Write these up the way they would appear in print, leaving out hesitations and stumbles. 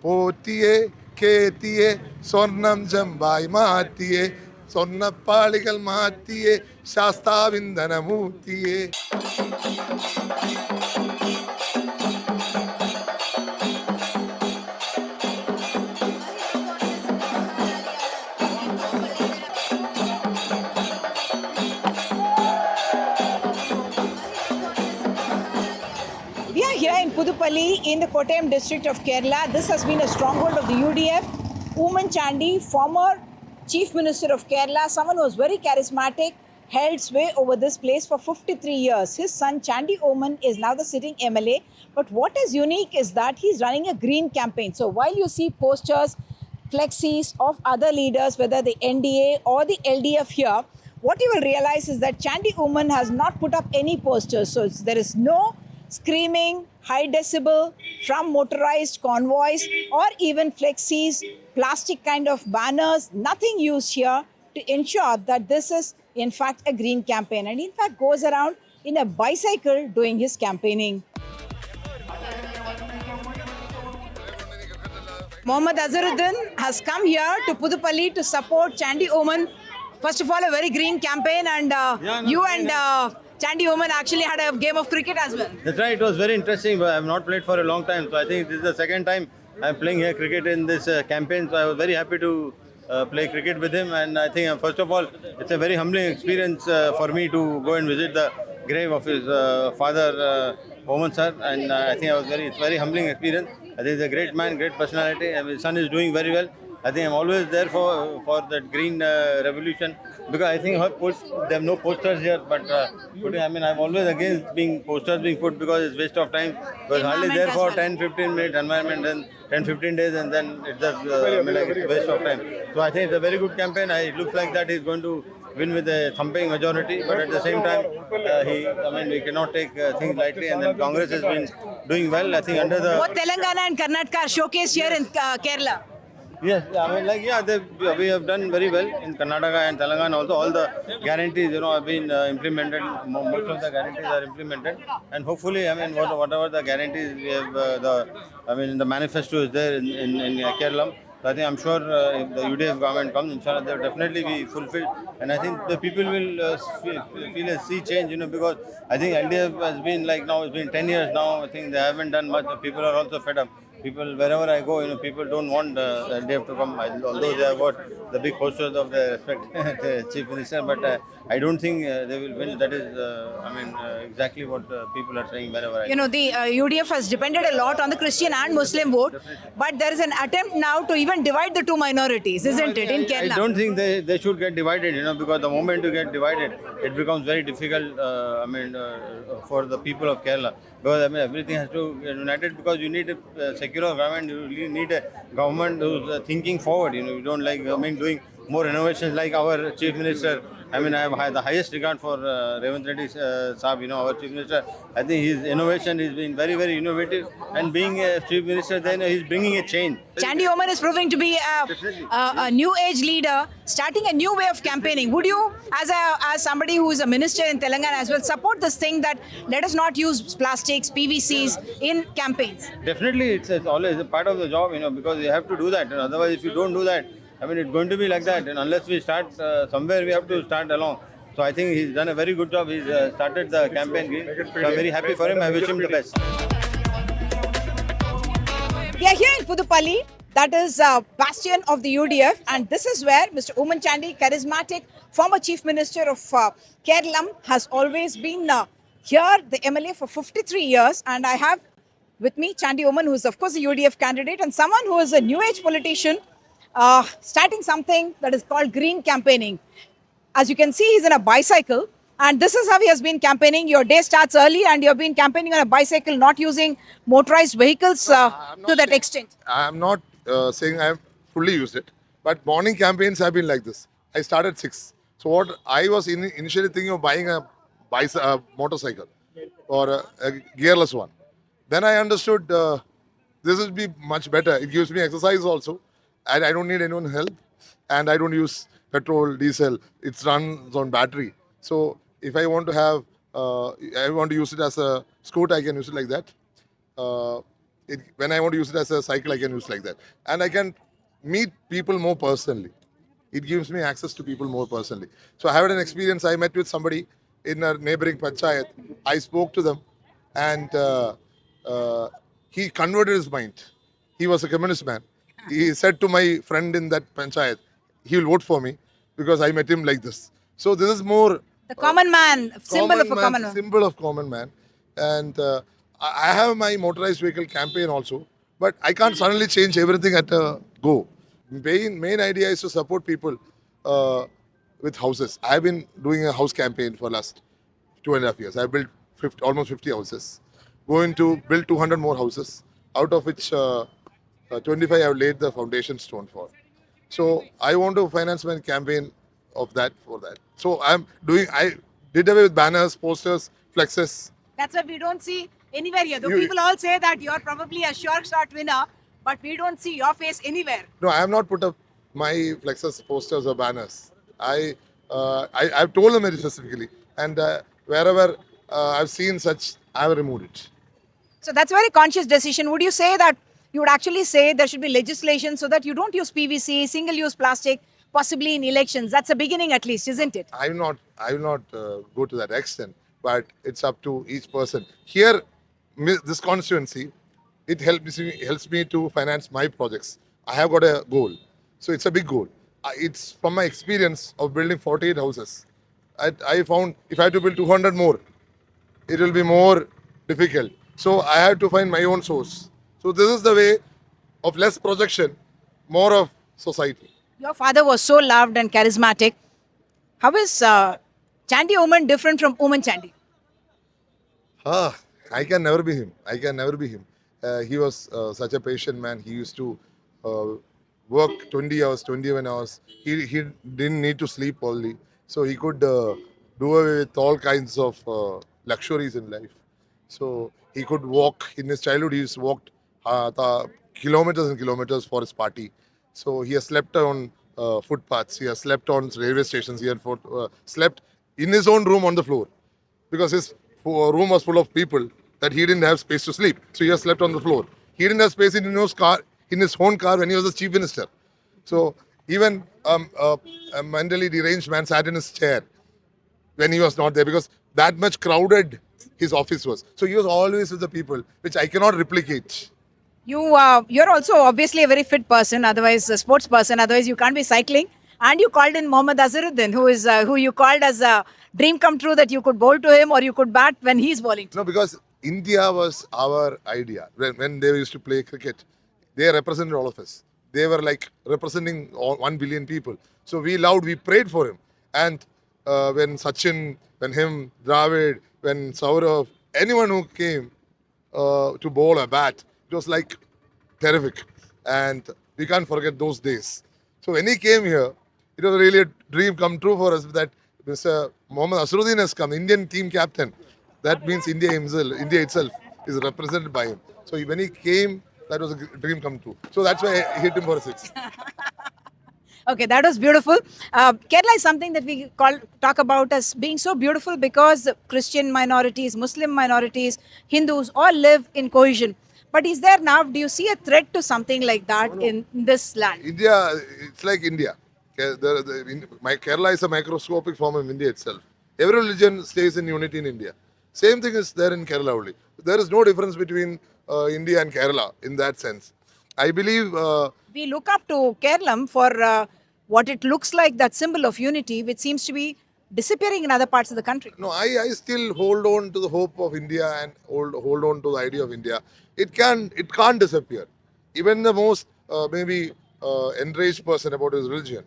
പോറ്റിയെ കേത്തിയെ സ്വർണം ജമ്പായി മാറ്റിയെ സ്വർണ്ണപ്പാളികൾ മാറ്റിയെ ശാസ്താവിന്ദനമൂർത്തിയെ. We are here in Pudupalli in the Kottayam district of Kerala. This has been a stronghold of the UDF. Oomen Chandy, former Chief Minister of Kerala, someone who was very charismatic, held sway over this place for 53 years. His son Chandy Oman is now the sitting MLA. But what is unique is that he's running a green campaign. So while you see posters, flexis of other leaders, whether the NDA or the LDF here, what you will realize is that Chandy Oman has not put up any posters. So there is no screaming, high decibel from motorized convoys or even flexis, plastic kind of banners, nothing used here to ensure that this is in fact a green campaign, and in fact goes around in a bicycle doing his campaigning. Mohammad Azharuddin has come here to Pudupalli to support Chandy Oman. First of all, a very green campaign, and you and Chandy Oman actually had a game of cricket as well. That's right, it was very interesting, but I have not played for a long time. So I think this is the second time I'm playing here cricket in this campaign. So I was very happy to play cricket with him. And I think, first of all, it's a very humbling experience for me to go and visit the grave of his father, Oman sir. And I think it's a very humbling experience. I think he's a great man, great personality, and his son is doing very well. I think I'm always there for that green revolution, because I think they have no posters here, but I'm always against posters being put, because it's waste of time. Because hardly there for 10-15 minutes environment, and 10-15 days, and then it's just it's a waste of time. So I think it's a very good campaign. It looks like that he's going to win with a thumping majority, but at the same time, we cannot take things lightly. And then Congress has been doing well. I think under the Both Telangana and Karnataka are showcased here in Kerala. Yes, we have done very well in Karnataka and Telangana also. All the guarantees, have been implemented. Most of the guarantees are implemented, and hopefully, whatever the guarantees we have, the manifesto is there in Kerala. So I think I'm sure if the UDF government comes, inshallah, they will definitely be fulfilled, and I think the people will feel a sea change, because I think LDF has been it's been 10 years now. I think they haven't done much. The people are also fed up. People, wherever I go, people don't want LDF to come, although they have got the big posters of the respected Chief Minister, but I don't think they will win. That is, exactly what people are saying wherever I go. The UDF has depended a lot on the Christian and Muslim vote, but there is an attempt now to even divide the two minorities, isn't it, in Kerala? I don't think they should get divided, because the moment you get divided, it becomes very difficult, for the people of Kerala. Because everything has to get united, because you need a secular government, you really need a government who's thinking forward. You don't doing more innovations like our Chief Minister. I have the highest regard for Revanth Reddy Saab, our Chief Minister. I think his innovation has been very, very innovative, and being a Chief Minister, then he's bringing a change. Chandy Oman is proving to be a new age leader, starting a new way of campaigning. Would you, as somebody who is a minister in Telangana as well, support this thing that let us not use plastics, PVCs in campaigns? Definitely, it's always a part of the job, because you have to do that. And otherwise, if you don't do that, it's going to be like that. And unless we start somewhere, we have to start along. So I think he's done a very good job. He's started the campaign. So I'm very happy for him. I wish him the best. We are here in Pudupalli, that is bastion of the UDF, and this is where Mr. Oomen Chandy, charismatic former Chief Minister of Kerala, has always been here, the MLA for 53 years, and I have with me Chandy Oman, who is of course a UDF candidate and someone who is a new age politician, starting something that is called green campaigning. As you can see, he's in a bicycle, and this is how he has been campaigning. Your day starts early and you've been campaigning on a bicycle, not using motorized vehicles to that extent. I'm not saying I have fully used it, but morning campaigns have been like this. I started 6. So what I was initially thinking of buying a motorcycle or a gearless one. Then I understood this will be much better. It gives me exercise also, and I don't need anyone's help, and I don't use petrol, diesel. It runs on battery. So if I want to have, I want to use it as a scooter, I can use it like that. When I want to use it as a cycle, I can use like that. And I can meet people more personally. It gives me access to people more personally. So I had an experience. I met with somebody in a neighboring panchayat. I spoke to them, and he converted his mind. He was a communist man. He said to my friend in that panchayat, he will vote for me because I met him like this. So this is more The common man, symbol of a common man. symbol of common man. And I have my motorized vehicle campaign also, but I can't suddenly change everything at a go. Main idea is to support people with houses. I have been doing a house campaign for last 2.5 years. I built almost 50 houses. Going to build 200 more houses, out of which 25 I have laid the foundation stone for. So I want to finance my campaign of that for that. So I did away with banners, posters, flexes. That's why we don't see anywhere here. Though You- people all say that you're probably a sure shot winner, but we don't see your face anywhere. No, I have not put up my flexes, posters, or banners. I've told them very specifically, and wherever I've seen such, I have removed it. So that's a very conscious decision. Would you say that you would actually say there should be legislation so that you don't use PVC, single-use plastic, possibly in elections? That's a beginning at least, isn't it? I will not go to that extent, but it's up to each person. Here, this constituency, it helps me to finance my projects. I have got a goal, so it's a big goal. It's from my experience of building 48 houses. I found if I have to build 200 more, it will be more difficult. So I have to find my own source. So this is the way of less projection, more of society. Your father was so loved and charismatic. How is Chandy Oman different from Oman Chandy? I can never be him. I can never be him. He was such a patient man. He used to work 20 hours, 21 hours. He didn't need to sleep only. So he could do away with all kinds of luxuries in life. So he could walk. In his childhood, he used to walk kilometers and kilometers for his party. So he has slept on footpaths. He has slept on railway stations. He had slept in his own room on the floor because his room was full of people that he didn't have space to sleep. So he has slept on the floor. He didn't have space in his own car when he was the chief minister. So even a mentally deranged man sat in his chair when he was not there because that much crowded his office was. So he was always with the people, which I cannot replicate. You're also obviously a very fit person, otherwise a sports person, otherwise you can't be cycling. And you called in Mohammad Azharuddin, who you called as a dream come true that you could bowl to him or you could bat when he's bowling. No, because India was our idea. When they used to play cricket, they represented all of us. They were like representing 1 billion people. So we loved, we prayed for him. And when Sachin, when him, Dravid, when Saurav, anyone who came to bowl a bat, it was like terrific. And we can't forget those days. So when he came here, it was really a dream come true for us that Mr. Mohammad Azharuddin has come, Indian team captain. That means India itself is represented by him. So when he came, that was a dream come true. So that's why I hit him for a 6. Okay, that was beautiful. Kerala is something that we talk about as being so beautiful because Christian minorities, Muslim minorities, Hindus all live in cohesion. But is there now, do you see a threat to something like that in this land? India, it's like India. Kerala is a microscopic form of India itself. Every religion stays in unity in India. Same thing is there in Kerala only. There is no difference between India and Kerala in that sense. I believe We look up to Kerala for what it looks like, that symbol of unity, which seems to be disappearing in other parts of the country. no, I still hold on to the hope of India and hold on to the idea of India. It can't disappear. Even the most maybe enraged person about his religion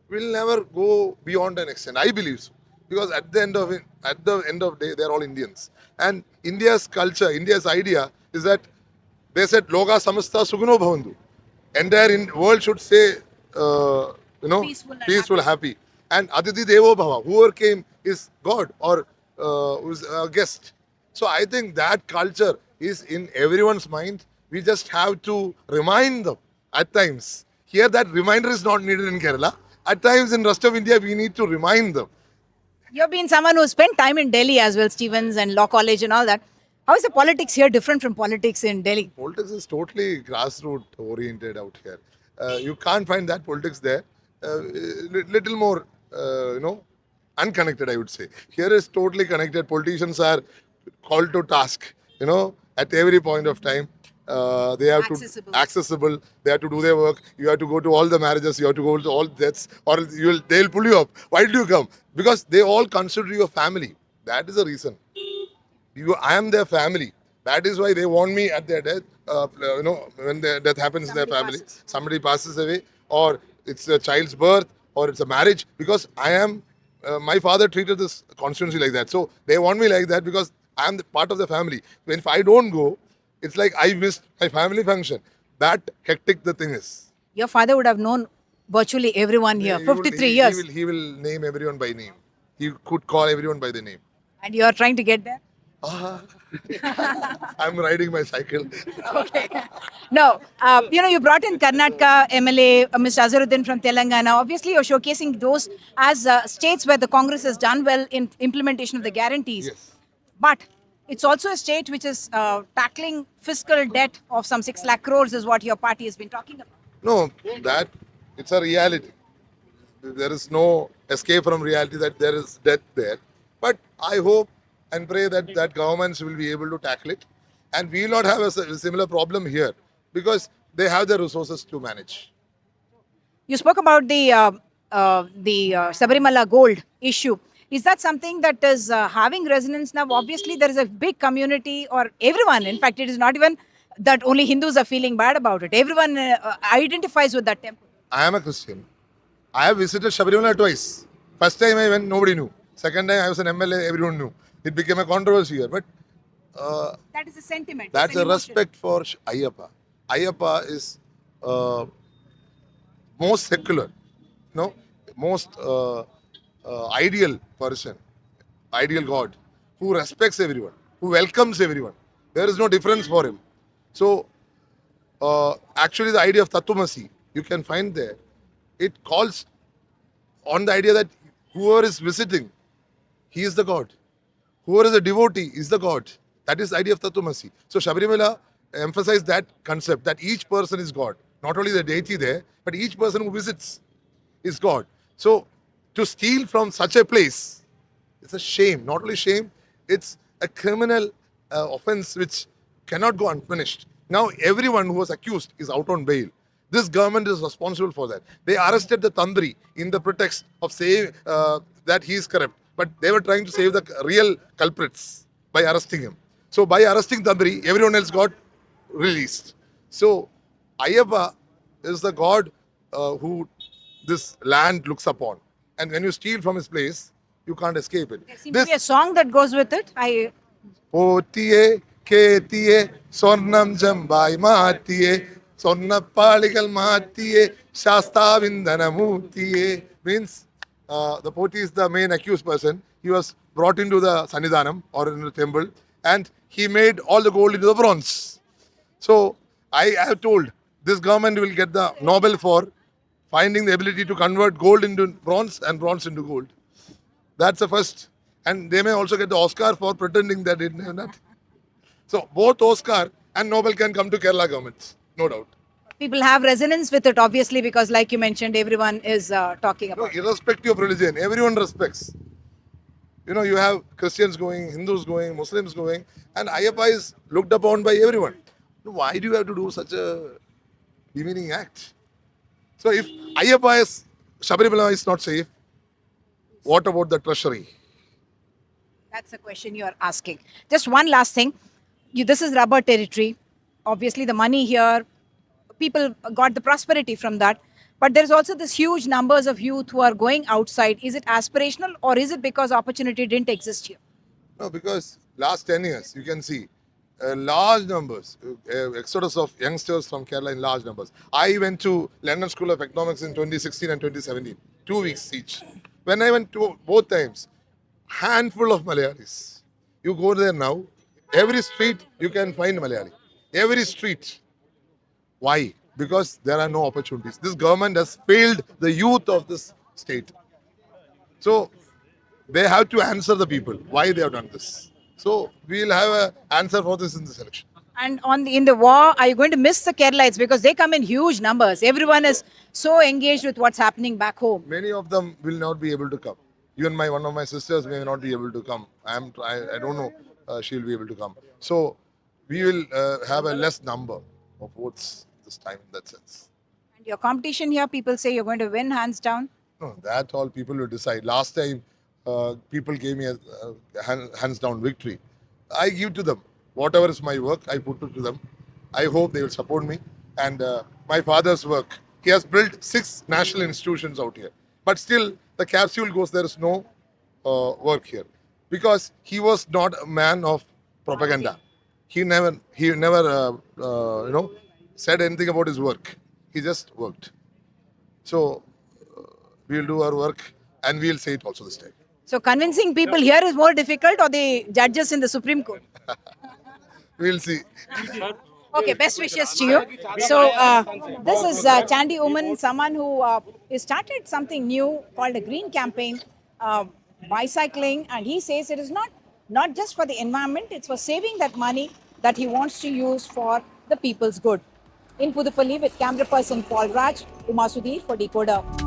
will never go beyond an extent. I believe so, because at the end of the day, they're all Indians. And India's culture, India's idea is that they said Loka Samasta Sugno Bhavantu. Entire world should say peaceful, happy. And Aditi Devo Bhava, whoever came is God or was a guest. So I think that culture is in everyone's mind. We just have to remind them at times. Here that reminder is not needed in Kerala. At times in rest of India, we need to remind them. You've been someone who spent time in Delhi as well, Stevens and Law College and all that. How is the politics here different from politics in Delhi? Politics is totally grassroots oriented out here. You can't find that politics there. Little more, unconnected, I would say. Here is totally connected. Politicians are called to task, at every point of time. They have Accessible. to accessible. They have to do their work. You have to go to all the marriages. You have to go to all deaths, or they'll pull you up. Why did you come? Because they all consider you a family. That is the reason. I am their family. That is why they want me at their death. When their death happens in their family, somebody passes away, or it's a child's birth, or it's a marriage. Because I am, my father treated this constituency like that. So they want me like that because I am the part of the family. When if I don't go, it's like I missed my family function. That hectic the thing is. Your father would have known virtually everyone here. He will- 53 he- years. He will name everyone by name. He could call everyone by the name. And you are trying to get there? I'm riding my cycle. Okay. No, you brought in Karnataka MLA, Mr. Azharuddin from Telangana. Obviously, you're showcasing those as states where the Congress has done well in implementation of the guarantees. Yes. But it's also a state which is tackling fiscal debt of some 6 lakh crores is what your party has been talking about. No, that it's a reality. There is no escape from reality that there is death there. But I hope and pray that governments will be able to tackle it, and we will not have a similar problem here because they have the resources to manage. You spoke about the Sabarimala gold issue. Is that something that is having resonance now? Obviously, there is a big community, or everyone. In fact, it is not even that only Hindus are feeling bad about it. Everyone identifies with that temple. I am a Christian. I have visited Sabarimala twice. First time I went, nobody knew. Second time I was an MLA, everyone knew. It became a controversy here. But That is a sentiment. that's it's an a emotion. respect for Ayyappa. Ayyappa is most secular, most ideal person, ideal God, who respects everyone, who welcomes everyone. There is no difference for him. So, actually, the idea of Tattvamasi, you can find there, it calls on the idea that whoever is visiting, he is the God. Whoever is a devotee is the God. That is the idea of Tattvamasi. So Sabarimala emphasized that concept that each person is God. Not only the deity there, but each person who visits is God. So to steal from such a place, it's a shame. Not only shame, it's a criminal offense which cannot go unpunished. Now everyone who was accused is out on bail. This government is responsible for that. They arrested the Tandri in the pretext of saying that he is corrupt. But they were trying to save the real culprits by arresting him. So by arresting Tandri, everyone else got released. So Ayyappa is the God who this land looks upon. And when you steal from his place, you can't escape it. There seems to be a song that goes with it. Potiye, Ketiye, Swarnam Jambai Matiye, Swarnapaligal Matiye, Shasta Vindanamutiye. Means the Poti is the main accused person. He was brought into the Sannidhanam or in the temple, and he made all the gold into the bronze. So I have told this government will get the Nobel for finding the ability to convert gold into bronze and bronze into gold. That's the first. And they may also get the Oscar for pretending that they didn't have nothing. So both Oscar and Nobel can come to Kerala governments, no doubt. People have resonance with it, obviously, because like you mentioned, everyone is talking No, about it. irrespective of religion, everyone respects. You have Christians going, Hindus going, Muslims going, and Ayyappa is looked upon by everyone. Why do you have to do such a demeaning act? So if Ayyappa is, Sabarimala is not safe, what about the treasury? That's the question you are asking. Just one last thing. This is rubber territory. Obviously, the money here, people got the prosperity from that. But there's also this huge numbers of youth who are going outside. Is it aspirational, or is it because opportunity didn't exist here? No, because last 10 years, you can see large numbers, exodus of youngsters from Kerala in large numbers. I went to London School of Economics in 2016 and 2017, 2 weeks each. When I went to both times, handful of Malayalis. You go there now, every street you can find Malayali. Every street. Why? Because there are no opportunities. This government has failed the youth of this state. So they have to answer the people why they have done this. So we will have an answer for this in the selection. And in the war, are you going to miss the Keralites because they come in huge numbers? Everyone is so engaged with what's happening back home. Many of them will not be able to come. Even one of my sisters may not be able to come. I don't know she'll be able to come. So we will have a less number of votes this time in that sense. And your competition here, people say you're going to win hands down. No, that all people will decide. Last time, people gave me a hands down victory. I give to them. Whatever is my work, I put it to them. I hope they will support me. And my father's work, he has built 6 national institutions out here. But still, the capsule goes, there is no work here. Because he was not a man of propaganda. He never said anything about his work. He just worked. So, we will do our work and we will say it also this time. So convincing people here is more difficult, or the judges in the Supreme Court? We will see. Okay, best wishes to you. So this is Chandy Oommen, someone who started something new called a green campaign, bicycling, and he says it is not just for the environment, it's for saving that money that he wants to use for the people's good. In Pudupalli with camera person Paul Raj, Uma Sudhir for Decoder.